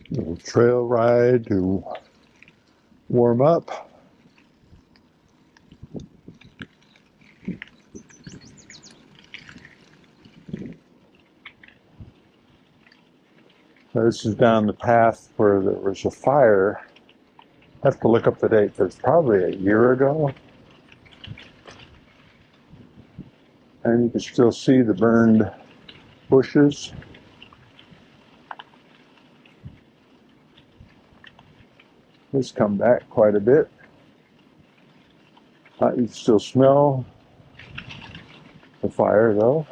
Little trail ride to warm up. This is down the path where there was a fire. I have to look up the date, but it's probably a year ago. And you can still see the burned bushes. It's come back quite a bit. You can still smell the fire though.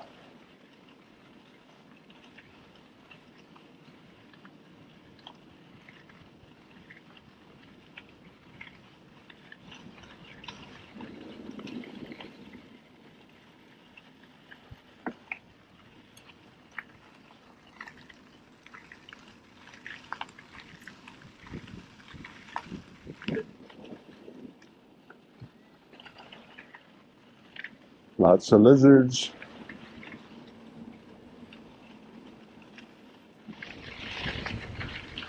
Lots of lizards.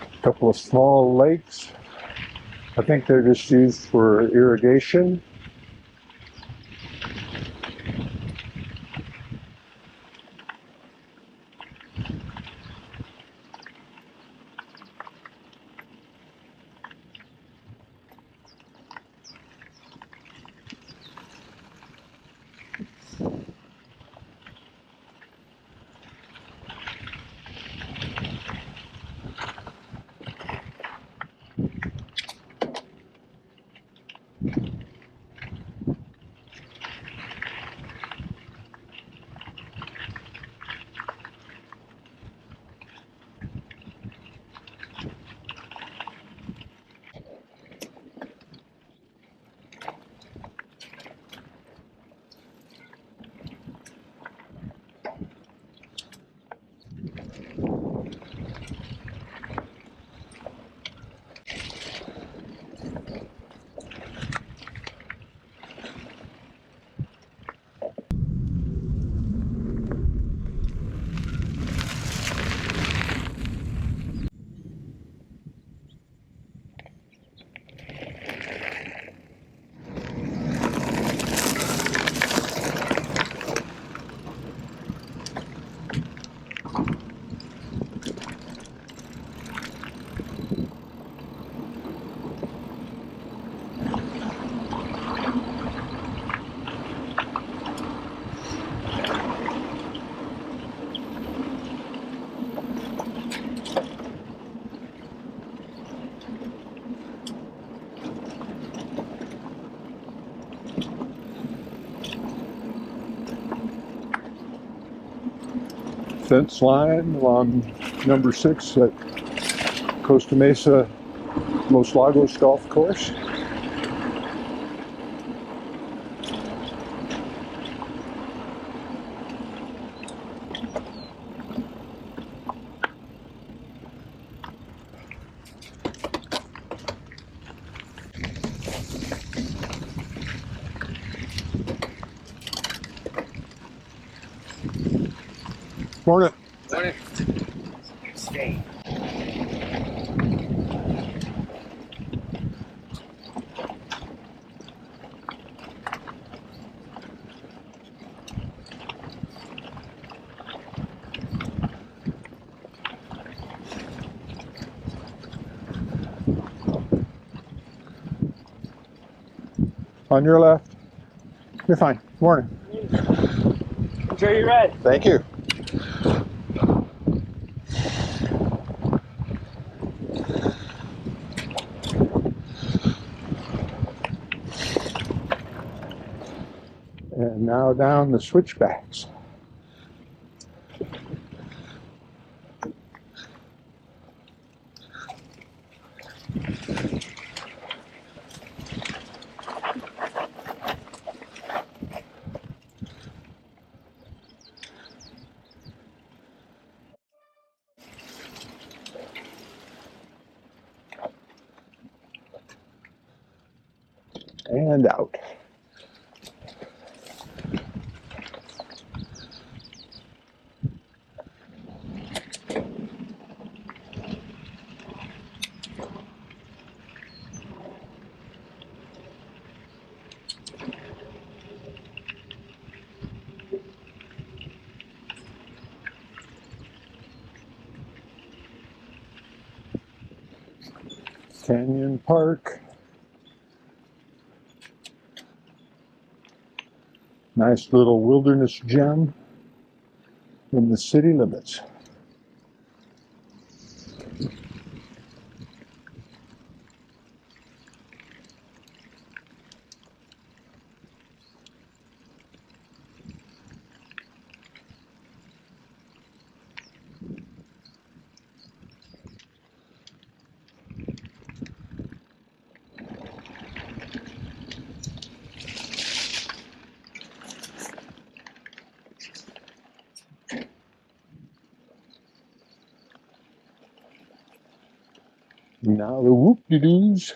A couple of small lakes. I think they're just used for irrigation. Fence line along number 6 at Costa Mesa Los Lagos Golf Course. Morning. Morning. Stay. On your left. You're fine. Morning. Enjoy your ride. Thank you. And now down the switchbacks. And out. Canyon Park. Nice little wilderness gem in the city limits. Now the whoop-de-doos.